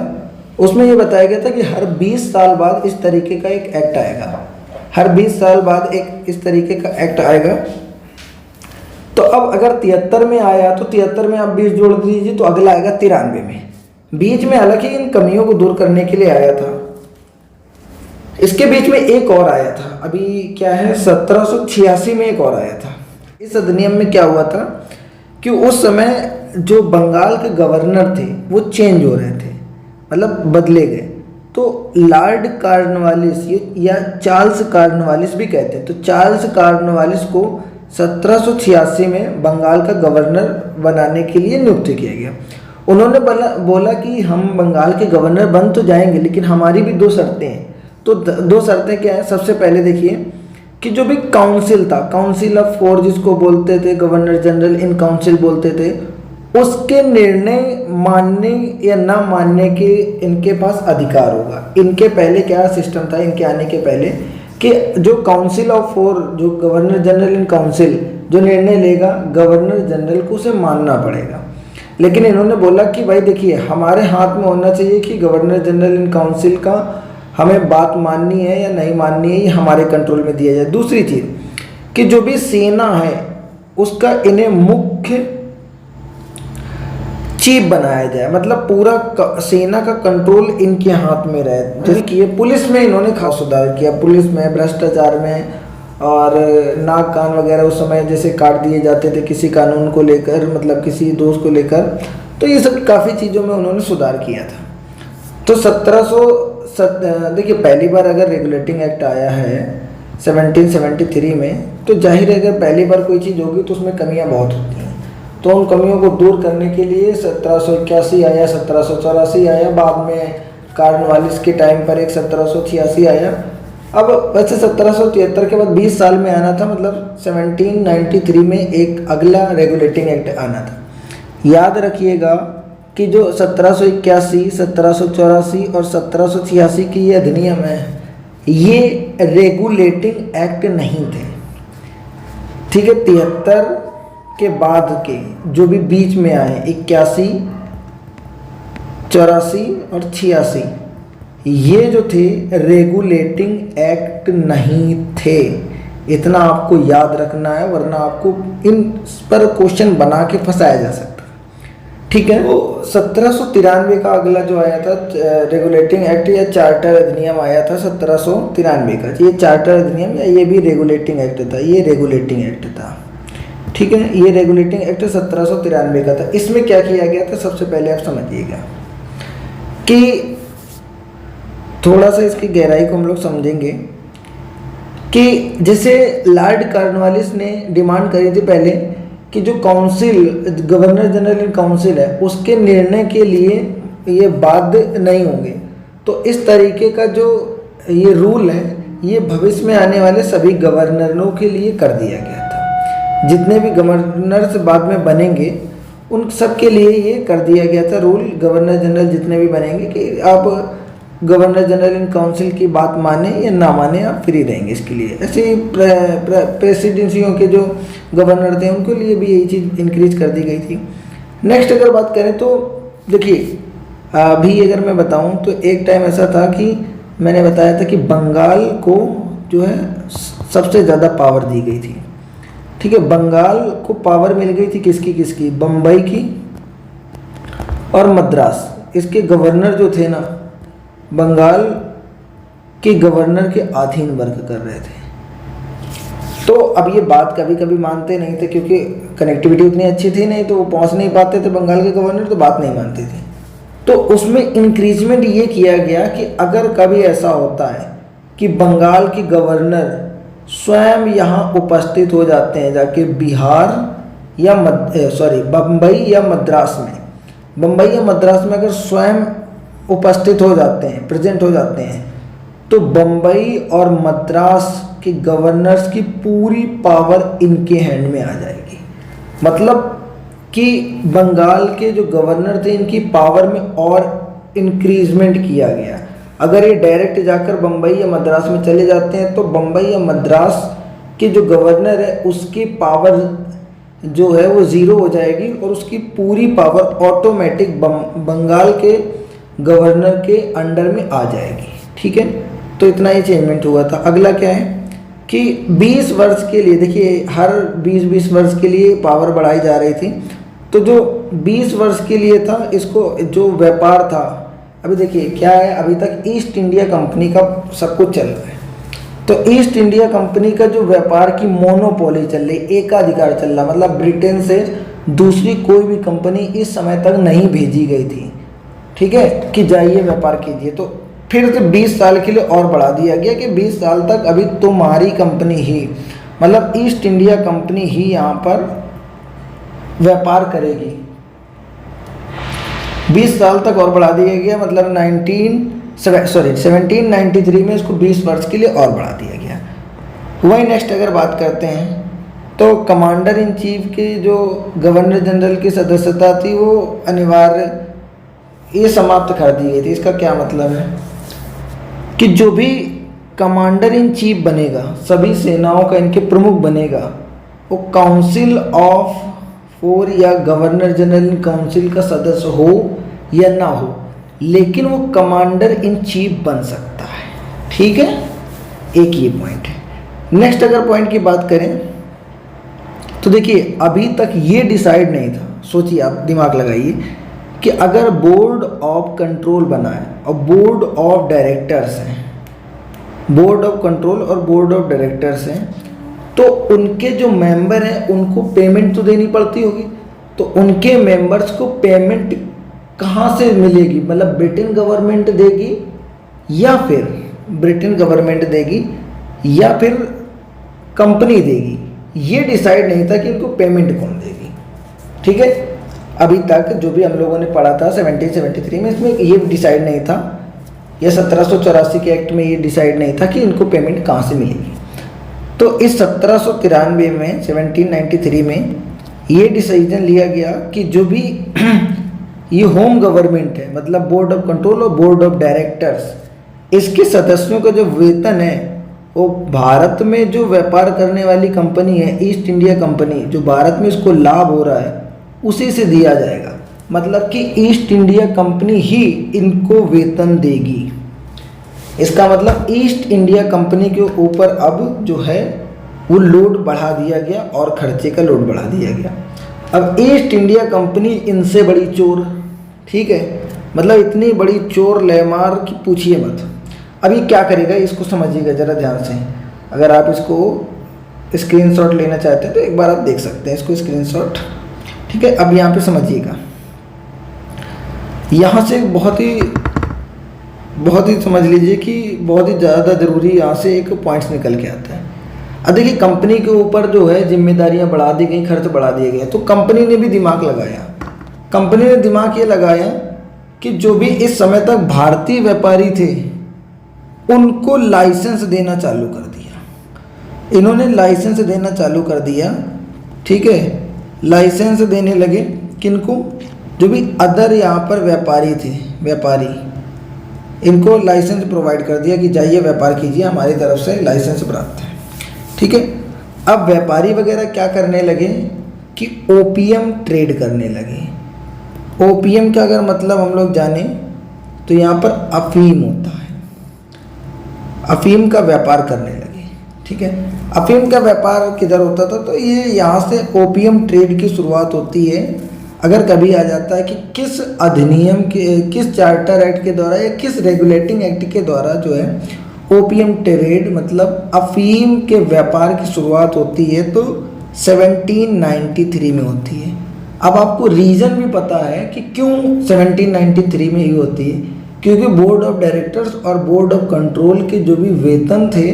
उसमें ये बताया गया था कि हर 20 साल बाद इस तरीके का एक एक्ट आएगा, हर 20 साल बाद एक इस तरीके का एक्ट आएगा। तो अब अगर 73 में आया तो 73 में आप 20 जोड़ दीजिए तो अगला आएगा 93 में। बीच में हालांकि इन कमियों को दूर करने के लिए आया था। इसके बीच में एक और आया था, अभी क्या है 1786 में एक और आया था। इस अधिनियम में क्या हुआ था कि उस समय जो बंगाल के गवर्नर थे वो चेंज हो रहे थे, मतलब बदले गए। तो लॉर्ड कॉर्नवालिस या चार्ल्स कॉर्नवालिस भी कहते हैं, तो चार्ल्स कॉर्नवालिस को 1786 में बंगाल का गवर्नर बनाने के लिए नियुक्त किया गया। उन्होंने बोला कि हम बंगाल के गवर्नर बन तो जाएंगे, लेकिन हमारी भी दो शर्तें हैं। तो दो शर्तें क्या हैं? सबसे पहले देखिए कि जो भी काउंसिल था, काउंसिल ऑफ फोर जिसको बोलते थे, गवर्नर जनरल इन काउंसिल बोलते थे, उसके निर्णय मानने या ना मानने के इनके पास अधिकार होगा। इनके पहले क्या सिस्टम था, इनके आने के पहले, कि जो काउंसिल ऑफ फोर, जो गवर्नर जनरल इन काउंसिल जो निर्णय लेगा, गवर्नर जनरल को उसे मानना पड़ेगा। लेकिन इन्होंने बोला कि भाई देखिए, हमारे हाथ में होना चाहिए कि गवर्नर जनरल इन काउंसिल का हमें बात माननी है या नहीं माननी है, ये हमारे कंट्रोल में दिया जाए। दूसरी चीज़ कि जो भी सेना है उसका इन्हें मुख्य चीफ बनाया जाए, मतलब पूरा सेना का कंट्रोल इनके हाथ में रहे। जैसे कि ये पुलिस में इन्होंने खास सुधार किया, पुलिस में, भ्रष्टाचार में, और नाक कान वगैरह उस समय जैसे काट दिए जाते थे किसी कानून को लेकर, मतलब किसी दोष को लेकर, तो ये सब काफ़ी चीज़ों में उन्होंने सुधार किया था। तो 1700 देखिए, पहली बार अगर रेगुलेटिंग एक्ट आया है 1773 में, तो जाहिर है अगर पहली बार कोई चीज़ होगी तो उसमें कमियां बहुत होती हैं। तो उन कमियों को दूर करने के लिए 1781 आया, 1784 आया, बाद में कॉर्नवालिस के टाइम पर एक 1786 आया। अब वैसे 1773 के बाद 20 साल में आना था, मतलब 1793 में एक अगला रेगुलेटिंग एक्ट आना था। याद रखिएगा कि जो 1781, 1784 और 1786 की ये अधिनियम है, ये रेगुलेटिंग एक्ट नहीं थे। ठीक है, 73 के बाद के जो भी बीच में आए 81, 84 और 86, ये जो थे रेगुलेटिंग एक्ट नहीं थे। इतना आपको याद रखना है, वरना आपको इन पर क्वेश्चन बना के फंसाया जा सकता है। ठीक है, 1793 का अगला जो आया था रेगुलेटिंग एक्ट या चार्टर अधिनियम आया था 1793 का। ये चार्टर अधिनियम या ये भी रेगुलेटिंग एक्ट था, ये रेगुलेटिंग एक्ट था, ठीक है। ये रेगुलेटिंग एक्ट 1793 का था। इसमें क्या किया गया था, सबसे पहले आप समझिएगा कि थोड़ा सा इसकी गहराई को हम लोग समझेंगे कि जैसे लॉर्ड कॉर्नवालिस ने डिमांड करी थी पहले कि जो काउंसिल, गवर्नर जनरल काउंसिल है, उसके निर्णय के लिए ये बाध्य नहीं होंगे। तो इस तरीके का जो ये रूल है ये भविष्य में आने वाले सभी गवर्नरों के लिए कर दिया गया था। जितने भी गवर्नर्स बाद में बनेंगे उन सब के लिए ये कर दिया गया था रूल। गवर्नर जनरल जितने भी बनेंगे कि आप गवर्नर जनरल इन काउंसिल की बात माने या ना माने, आप फ्री रहेंगे इसके लिए। ऐसे ही प्रेसिडेंसियों के जो गवर्नर थे उनके लिए भी यही चीज़ इंक्रीज कर दी गई थी। नेक्स्ट अगर बात करें तो देखिए, अभी अगर मैं बताऊं तो एक टाइम ऐसा था कि मैंने बताया था कि बंगाल को जो है सबसे ज़्यादा पावर दी गई थी, ठीक है। बंगाल को पावर मिल गई थी किसकी किसकी, बम्बई की और मद्रास। इसके गवर्नर जो थे ना, बंगाल के गवर्नर के अधीन वर्क कर रहे थे। तो अब ये बात कभी कभी मानते नहीं थे क्योंकि कनेक्टिविटी उतनी अच्छी थी नहीं, तो वो पहुंच नहीं पाते थे बंगाल के गवर्नर, तो बात नहीं मानते थे। तो उसमें इंक्रीजमेंट ये किया गया कि अगर कभी ऐसा होता है कि बंगाल की गवर्नर स्वयं यहाँ उपस्थित हो जाते हैं जाके बिहार या बम्बई या मद्रास में, बम्बई या मद्रास में अगर स्वयं उपस्थित हो जाते हैं, प्रेजेंट हो जाते हैं, तो बम्बई और मद्रास के गवर्नर्स की पूरी पावर इनके हैंड में आ जाएगी। मतलब कि बंगाल के जो गवर्नर थे इनकी पावर में और इंक्रीजमेंट किया गया। अगर ये डायरेक्ट जाकर बम्बई या मद्रास में चले जाते हैं तो बम्बई या मद्रास के जो गवर्नर है उसकी पावर जो है वो ज़ीरो हो जाएगी और उसकी पूरी पावर ऑटोमेटिक बंगाल के गवर्नर के अंडर में आ जाएगी, ठीक है। तो इतना ही चेंजमेंट हुआ था। अगला क्या है कि 20 वर्ष के लिए, देखिए हर 20-20 वर्ष के लिए पावर बढ़ाई जा रही थी। तो जो 20 वर्ष के लिए था, इसको जो व्यापार था, अभी देखिए क्या है, अभी तक ईस्ट इंडिया कंपनी का सब कुछ चल रहा है। तो ईस्ट इंडिया कंपनी का जो व्यापार की मोनोपोली चल रही, एकाधिकार चल रहा, मतलब ब्रिटेन से दूसरी कोई भी कंपनी इस समय तक नहीं भेजी गई थी, ठीक है, कि जाइए व्यापार कीजिए। तो फिर से 20 साल के लिए और बढ़ा दिया गया कि 20 साल तक अभी तुम्हारी कंपनी ही, मतलब ईस्ट इंडिया कंपनी ही यहाँ पर व्यापार करेगी। 20 साल तक और बढ़ा दिया गया, मतलब 1793 में इसको 20 वर्ष के लिए और बढ़ा दिया गया। वही नेक्स्ट अगर बात करते हैं तो कमांडर इन चीफ के जो गवर्नर जनरल की सदस्यता थी वो अनिवार्य ये समाप्त कर दी गई थी। इसका क्या मतलब है कि जो भी कमांडर इन चीफ बनेगा, सभी सेनाओं का इनके प्रमुख बनेगा, वो काउंसिल ऑफ 4 या गवर्नर जनरल काउंसिल का सदस्य हो या ना हो, लेकिन वो कमांडर इन चीफ बन सकता है, ठीक है। एक ये पॉइंट है। नेक्स्ट अगर पॉइंट की बात करें तो देखिए अभी तक ये डिसाइड नहीं था, सोचिए आप, दिमाग लगाइए कि अगर बोर्ड ऑफ कंट्रोल बना है और बोर्ड ऑफ डायरेक्टर्स हैं, बोर्ड ऑफ कंट्रोल और बोर्ड ऑफ डायरेक्टर्स हैं, तो उनके जो मेंबर हैं उनको पेमेंट तो देनी पड़ती होगी। तो उनके मेंबर्स को पेमेंट कहाँ से मिलेगी, मतलब ब्रिटेन गवर्नमेंट देगी या फिर कंपनी देगी, ये डिसाइड नहीं था कि इनको पेमेंट कौन देगी, ठीक है। अभी तक जो भी हम लोगों ने पढ़ा था 1773 में, इसमें ये डिसाइड नहीं था, या 1784 के एक्ट में ये डिसाइड नहीं था कि इनको पेमेंट कहाँ से मिलेगी। तो इस 1793 में 1793 में ये डिसीजन लिया गया कि जो भी ये होम गवर्नमेंट है, मतलब बोर्ड ऑफ कंट्रोल और बोर्ड ऑफ डायरेक्टर्स, इसके सदस्यों का जो वेतन है वो भारत में जो व्यापार करने वाली कंपनी है ईस्ट इंडिया कंपनी, जो भारत में इसको लाभ हो रहा है उसी से दिया जाएगा। मतलब कि ईस्ट इंडिया कंपनी ही इनको वेतन देगी। इसका मतलब ईस्ट इंडिया कंपनी के ऊपर अब जो है वो लोड बढ़ा दिया गया और खर्चे का लोड बढ़ा दिया गया। अब ईस्ट इंडिया कंपनी इनसे बड़ी चोर, ठीक है, मतलब इतनी बड़ी चोर लेमार की पूछिए मत। अब ये क्या करेगा इसको समझिएगा ज़रा ध्यान से। अगर आप इसको स्क्रीनशॉट लेना चाहते हैं तो एक बार आप देख सकते हैं इसको स्क्रीनशॉट, ठीक है। अब यहाँ पे समझिएगा, यहाँ से बहुत ही समझ लीजिए कि बहुत ही ज़्यादा ज़रूरी यहाँ से एक पॉइंट्स निकल के आता है। अब देखिए कंपनी के ऊपर जो है जिम्मेदारियाँ बढ़ा दी गई, खर्च बढ़ा दिए गए, तो कंपनी ने भी दिमाग लगाया। कंपनी ने दिमाग ये लगाया कि जो भी इस समय तक भारतीय व्यापारी थे उनको लाइसेंस देना चालू कर दिया। इन्होंने लाइसेंस देना चालू कर दिया, ठीक है। लाइसेंस देने लगे किनको, जो भी अदर यहाँ पर व्यापारी थे, व्यापारी, इनको लाइसेंस प्रोवाइड कर दिया कि जाइए व्यापार कीजिए, हमारी तरफ से लाइसेंस प्राप्त है, ठीक है। अब व्यापारी वगैरह क्या करने लगे कि ओपीएम ट्रेड करने लगे। ओपीएम का अगर मतलब हम लोग जाने तो यहाँ पर अफीम होता है, अफीम का व्यापार करने लगे, ठीक है। अफीम का व्यापार किधर होता था, तो ये यहाँ से ओपीएम ट्रेड की शुरुआत होती है। अगर कभी आ जाता है कि किस अधिनियम के, किस चार्टर एक्ट के द्वारा या किस रेगुलेटिंग एक्ट के द्वारा जो है ओपीएम ट्रेड मतलब अफीम के व्यापार की शुरुआत होती है, तो 1793 में होती है। अब आपको रीज़न भी पता है कि क्यों 1793 में ही होती है, क्योंकि बोर्ड ऑफ डायरेक्टर्स और बोर्ड ऑफ कंट्रोल के जो भी वेतन थे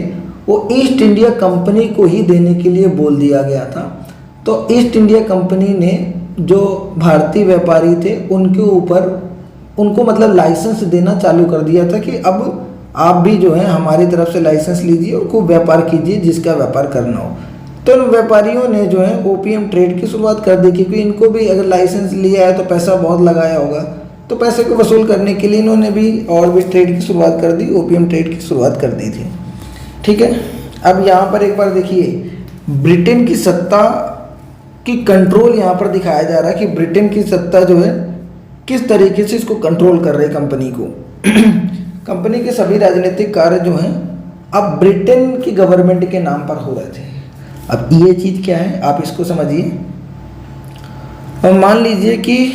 वो ईस्ट इंडिया कंपनी को ही देने के लिए बोल दिया गया था। तो ईस्ट इंडिया कंपनी ने जो भारतीय व्यापारी थे उनके ऊपर उनको मतलब लाइसेंस देना चालू कर दिया था कि अब आप भी जो है हमारी तरफ से लाइसेंस लीजिए और खूब व्यापार कीजिए, जिसका व्यापार करना हो। तो इन व्यापारियों ने जो है ओपीएम ट्रेड की शुरुआत कर दी, क्योंकि इनको भी अगर लाइसेंस लिया है तो पैसा बहुत लगाया होगा, तो पैसे को वसूल करने के लिए इन्होंने भी और भी ट्रेड की शुरुआत कर दी, ओपीएम ट्रेड की शुरुआत कर दी थी, ठीक है। अब यहाँ पर एक बार देखिए ब्रिटेन की सत्ता की कंट्रोल यहाँ पर दिखाया जा रहा है कि ब्रिटेन की सत्ता जो है किस तरीके से इसको कंट्रोल कर रही है कंपनी को। कंपनी के सभी राजनीतिक कार्य जो हैं अब ब्रिटेन की गवर्नमेंट के नाम पर हो रहे थे। अब ये चीज़ क्या है आप इसको समझिए। और मान लीजिए कि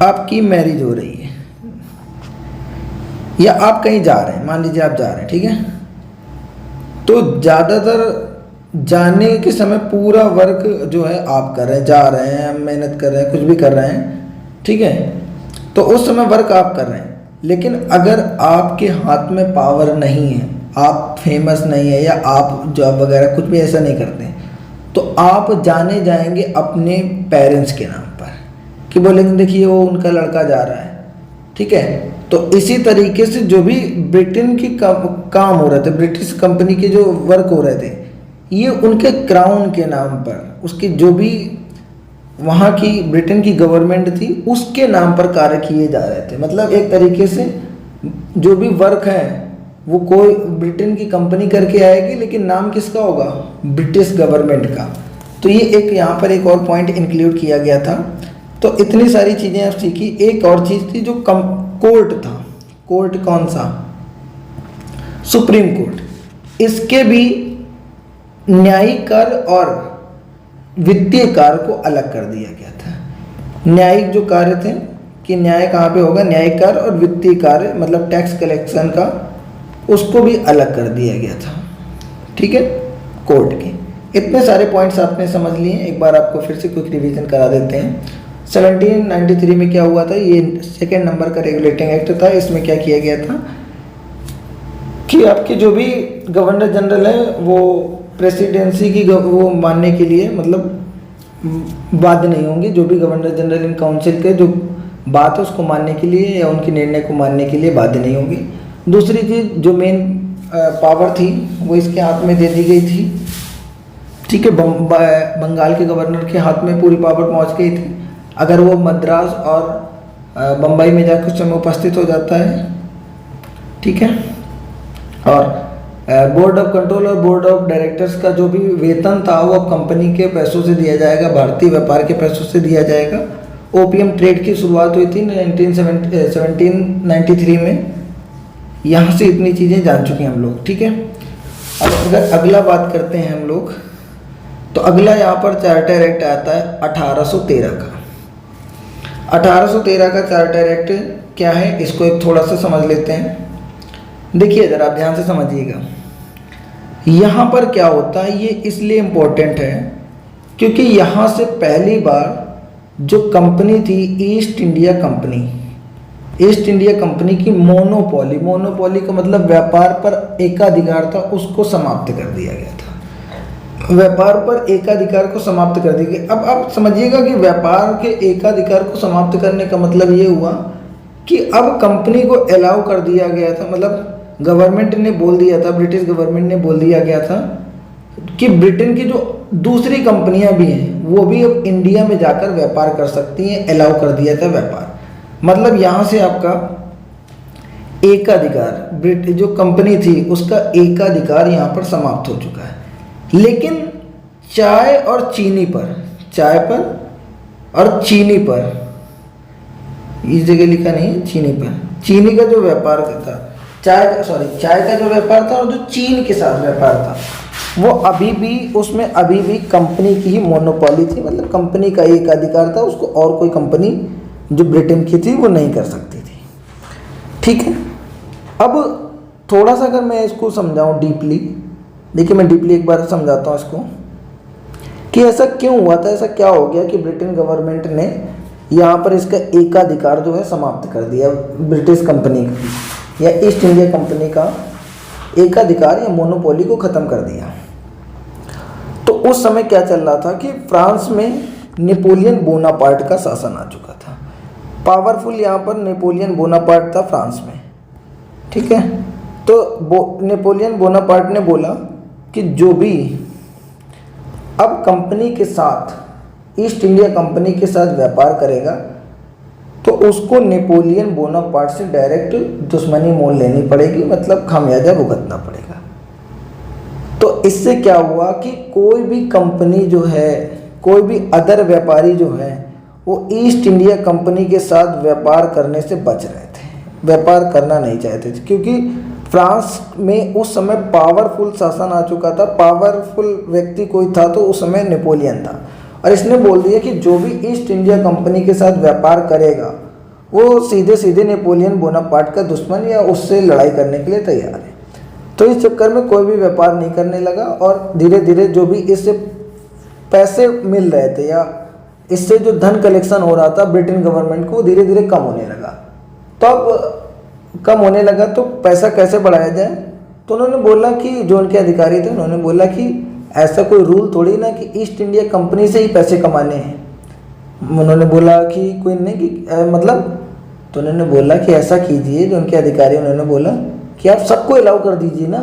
आपकी मैरिज हो रही है या आप कहीं जा रहे हैं, मान लीजिए आप जा रहे हैं, ठीक है। तो ज़्यादातर जाने के समय पूरा वर्क जो है आप कर रहे हैं, जा रहे हैं, मेहनत कर रहे हैं, कुछ भी कर रहे हैं, ठीक है। तो उस समय वर्क आप कर रहे हैं, लेकिन अगर आपके हाथ में पावर नहीं है, आप फेमस नहीं है या आप जॉब वगैरह कुछ भी ऐसा नहीं करते हैं, तो आप जाने जाएंगे अपने पेरेंट्स के नाम पर कि बोलेंगे देखिए वो उनका लड़का जा रहा है, ठीक है। तो इसी तरीके से जो भी ब्रिटेन की काम हो रहे थे, ब्रिटिश कंपनी के जो वर्क हो रहे थे, ये उनके क्राउन के नाम पर, उसकी जो भी वहाँ की ब्रिटेन की गवर्नमेंट थी उसके नाम पर कार्य किए जा रहे थे। मतलब एक तरीके से जो भी वर्क है वो कोई ब्रिटेन की कंपनी करके आएगी, लेकिन नाम किसका होगा, ब्रिटिश गवर्नमेंट का। तो ये एक यहाँ पर एक और पॉइंट इंक्लूड किया गया था। तो इतनी सारी चीज़ें आप सीखी। एक और चीज़ थी जो कोर्ट था, कोर्ट कौन सा, सुप्रीम कोर्ट। इसके भी न्यायिक कार्य और वित्तीय कार्य को अलग कर दिया गया था। न्यायिक जो कार्य थे कि न्याय कहाँ पे होगा, न्यायिक कार्य, और वित्तीय कार्य मतलब टैक्स कलेक्शन का, उसको भी अलग कर दिया गया था, ठीक है, कोर्ट के। इतने सारे पॉइंट्स आपने समझ लिए। एक बार आपको फिर से क्विक रिवीजन करा देते हैं। 1793 में क्या हुआ था, ये सेकेंड नंबर का रेगुलेटिंग एक्ट था। इसमें क्या किया गया था कि आपके जो भी गवर्नर जनरल है वो प्रेसिडेंसी की वो मानने के लिए मतलब बाध्य नहीं होंगे। जो भी गवर्नर जनरल इन काउंसिल के जो बात है उसको मानने के लिए या उनके निर्णय को मानने के लिए बाध्य नहीं होंगे। दूसरी चीज़ जो मेन पावर थी वो इसके हाथ में दे दी गई थी, ठीक है। बंगाल के गवर्नर के हाथ में पूरी पावर पहुंच गई थी। अगर वो मद्रास और बम्बई में जाकर उस समय उपस्थित हो जाता है, ठीक है। और बोर्ड ऑफ कंट्रोल और बोर्ड ऑफ डायरेक्टर्स का जो भी वेतन था वो अब कंपनी के पैसों से दिया जाएगा, भारतीय व्यापार के पैसों से दिया जाएगा। ओपीएम ट्रेड की शुरुआत हुई थी 1793 में। यहाँ से इतनी चीज़ें जान चुके हैं हम लोग, ठीक है। अब अगर अगला बात करते हैं हम लोग, तो अगला यहाँ पर चार्टर एक्ट आता है 1813 का। 1813 का चार्टर एक्ट क्या है, इसको एक थोड़ा सा समझ लेते हैं। देखिए ज़रा आप ध्यान से समझिएगा, यहाँ पर क्या होता है, ये इसलिए इम्पोर्टेंट है क्योंकि यहाँ से पहली बार जो कंपनी थी east India company, east India company की मोनोपोली, मोनोपोली का मतलब व्यापार पर एकाधिकार था, उसको समाप्त कर दिया गया था। व्यापार पर एकाधिकार को समाप्त कर दिया गया। अब आप समझिएगा कि व्यापार के एकाधिकार को समाप्त करने का मतलब ये हुआ कि अब कंपनी को अलाउ कर दिया गया था, मतलब गवर्नमेंट ने बोल दिया था, ब्रिटिश गवर्नमेंट ने बोल दिया गया था कि ब्रिटेन की जो दूसरी कंपनियां भी हैं वो भी अब इंडिया में जाकर व्यापार कर सकती हैं, अलाउ कर दिया था व्यापार। मतलब यहाँ से आपका एकाधिकार, ब्रिटिश जो कंपनी थी उसका एकाधिकार यहाँ पर समाप्त हो चुका है। लेकिन चाय और चीनी पर, चाय पर और चीनी पर, इस जगह लिखा नहीं, चीनी पर, चीनी का जो व्यापार था, चाय का जो व्यापार था और जो चीन के साथ व्यापार था वो अभी भी, उसमें अभी भी कंपनी की ही मोनोपोली थी, मतलब कंपनी का एक अधिकार था, उसको और कोई कंपनी जो ब्रिटेन की थी वो नहीं कर सकती थी। ठीक है, अब थोड़ा सा अगर मैं इसको समझाऊं डीपली, देखिए मैं डीपली एक बार समझाता हूँ इसको कि ऐसा क्यों हुआ था, ऐसा क्या हो गया कि ब्रिटेन गवर्नमेंट ने यहाँ पर इसका एकाधिकार जो है समाप्त कर दिया, ब्रिटिश कंपनी का या ईस्ट इंडिया कंपनी का एकाधिकार या मोनोपोली को ख़त्म कर दिया। तो उस समय क्या चल रहा था कि फ्रांस में नेपोलियन बोनापार्ट का शासन आ चुका था। पावरफुल यहाँ पर नेपोलियन बोनापार्ट था फ्रांस में। ठीक है, तो नेपोलियन बोनापार्ट ने बोला कि जो भी अब कंपनी के साथ, ईस्ट इंडिया कंपनी के साथ व्यापार करेगा तो उसको नेपोलियन बोनापार्ट से डायरेक्ट दुश्मनी मोल लेनी पड़ेगी, मतलब खामियाजा भुगतना पड़ेगा। तो इससे क्या हुआ कि कोई भी कंपनी जो है, कोई भी अदर व्यापारी जो है वो ईस्ट इंडिया कंपनी के साथ व्यापार करने से बच रहे थे, व्यापार करना नहीं चाहते थे, क्योंकि फ्रांस में उस समय पावरफुल शासन आ चुका था। पावरफुल व्यक्ति कोई था तो उस समय नेपोलियन था, और इसने बोल दिया कि जो भी ईस्ट इंडिया कंपनी के साथ व्यापार करेगा वो सीधे सीधे नेपोलियन बोनापार्ट का दुश्मन या उससे लड़ाई करने के लिए तैयार है। तो इस चक्कर में कोई भी व्यापार नहीं करने लगा, और धीरे धीरे जो भी इससे पैसे मिल रहे थे या इससे जो धन कलेक्शन हो रहा था ब्रिटेन गवर्नमेंट को, धीरे धीरे कम होने लगा। तो अब कम होने लगा तो पैसा कैसे बढ़ाया जाए, तो उन्होंने बोला कि जो उनके अधिकारी थे उन्होंने बोला कि ऐसा कोई रूल थोड़ी ना कि ईस्ट इंडिया कंपनी से ही पैसे कमाने हैं। उन्होंने बोला कि कोई नहीं कि मतलब, तो उन्होंने बोला कि ऐसा कीजिए, जो उनके अधिकारी उन्होंने बोला कि आप सबको अलाउ कर दीजिए ना,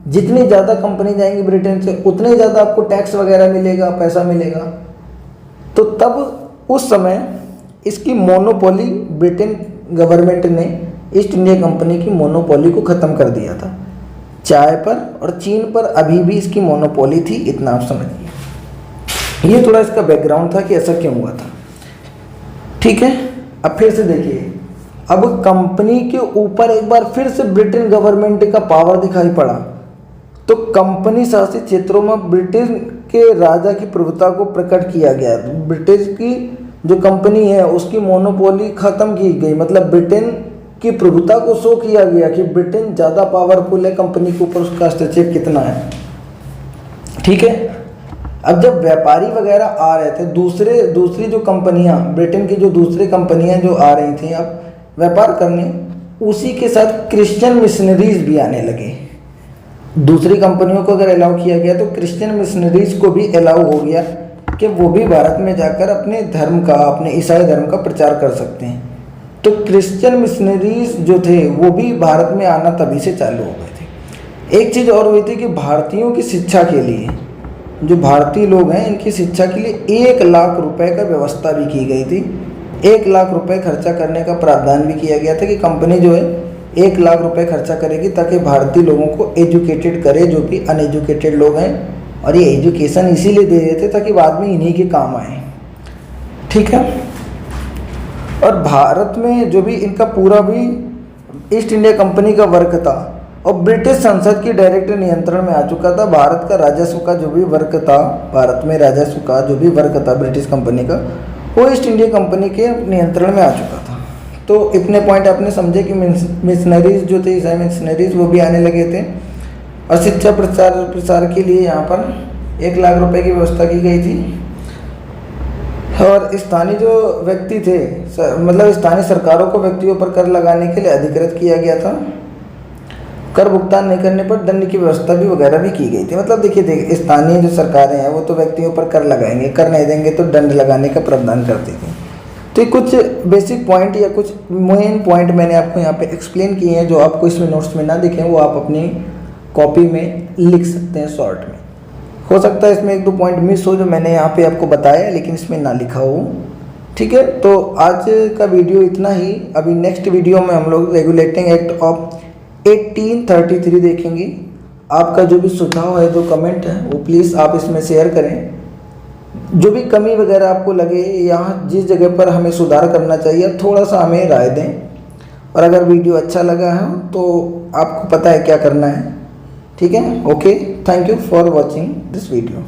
जितनी ज़्यादा कंपनी जाएंगी ब्रिटेन से उतने ही ज़्यादा आपको टैक्स वगैरह मिलेगा, पैसा मिलेगा। तो तब उस समय इसकी मोनोपोली, ब्रिटेन गवर्नमेंट ने ईस्ट इंडिया कंपनी की मोनोपोली को ख़त्म कर दिया था। चाय पर और चीन पर अभी भी इसकी मोनोपोली थी, इतना आप समझिए। ये थोड़ा इसका बैकग्राउंड था कि ऐसा क्यों हुआ था। ठीक है, अब फिर से देखिए, अब कंपनी के ऊपर एक बार फिर से ब्रिटेन गवर्नमेंट का पावर दिखाई पड़ा। तो कंपनी शासित क्षेत्रों में ब्रिटेन के राजा की प्रभुता को प्रकट किया गया। ब्रिटिश की जो कंपनी है उसकी मोनोपोली खत्म की गई, मतलब ब्रिटेन की प्रभुता को शो किया गया कि ब्रिटेन ज़्यादा पावरफुल है, कंपनी के ऊपर उसका हस्तक्षेप कितना है। ठीक है, अब जब व्यापारी वगैरह आ रहे थे, दूसरी जो कंपनियां, ब्रिटेन की जो दूसरी कंपनियां जो आ रही थी अब व्यापार करने, उसी के साथ क्रिश्चियन मिशनरीज भी आने लगे। दूसरी कंपनियों को अगर अलाउ किया गया तो क्रिश्चियन मिशनरीज को भी अलाउ हो गया कि वो भी भारत में जाकर अपने धर्म का, अपने ईसाई धर्म का प्रचार कर सकते हैं। तो क्रिश्चियन मिशनरीज जो थे वो भी भारत में आना तभी से चालू हो गए थे। एक चीज़ और हुई थी कि भारतीयों की शिक्षा के लिए, जो भारतीय लोग हैं इनकी शिक्षा के लिए 1 लाख रुपए का व्यवस्था भी की गई थी। 1 लाख रुपए खर्चा करने का प्रावधान भी किया गया था कि कंपनी जो है 1 लाख रुपए खर्चा करेगी ताकि भारतीय लोगों को एजुकेटेड करे, जो कि अनएजुकेटेड लोग हैं। और ये एजुकेशन इसीलिए दे रहे थे ताकि बाद में इन्हीं के काम आए। ठीक है, और भारत में जो भी इनका पूरा भी ईस्ट इंडिया कंपनी का वर्क था और ब्रिटिश संसद की डायरेक्ट नियंत्रण में आ चुका था। भारत का राजस्व का जो भी वर्क था, भारत में राजस्व का जो भी वर्क था ब्रिटिश कंपनी का, वो ईस्ट इंडिया कंपनी के नियंत्रण में आ चुका था। तो इतने पॉइंट आपने समझे कि मिशनरीज जो थे, ईसाई मिशनरीज, वो भी आने लगे थे और शिक्षा प्रसार के लिए यहाँ पर 1 लाख रुपए की व्यवस्था की गई थी। और स्थानीय जो व्यक्ति थे, मतलब स्थानीय सरकारों को व्यक्तियों पर कर लगाने के लिए अधिकृत किया गया था। कर भुगतान नहीं करने पर दंड की व्यवस्था भी वगैरह भी की गई थी। मतलब देखिए स्थानीय जो सरकारें हैं वो तो व्यक्तियों पर कर लगाएंगे, कर नहीं देंगे तो दंड लगाने का प्रावधान करती थी। तो ये कुछ बेसिक पॉइंट या कुछ मेन पॉइंट मैंने आपको यहाँ पे एक्सप्लेन किए हैं, जो आपको इसमें नोट्स में ना दिखें वो आप अपनी कॉपी में लिख सकते हैं शॉर्ट में। हो सकता है इसमें 1-2 पॉइंट मिस हो जो मैंने यहाँ पे आपको बताया लेकिन इसमें ना लिखा हो। ठीक है, तो आज का वीडियो इतना ही। अभी नेक्स्ट वीडियो में हम लोग रेगुलेटिंग एक्ट ऑफ 1833 देखेंगे। आपका जो भी सुझाव है, जो कमेंट है, वो प्लीज़ आप इसमें शेयर करें। जो भी कमी वगैरह आपको लगे, यहाँ जिस जगह पर हमें सुधार करना चाहिए, थोड़ा सा हमें राय दें। और अगर वीडियो अच्छा लगा है तो आपको पता है क्या करना है। ठीक है, okay, thank you for watching this video.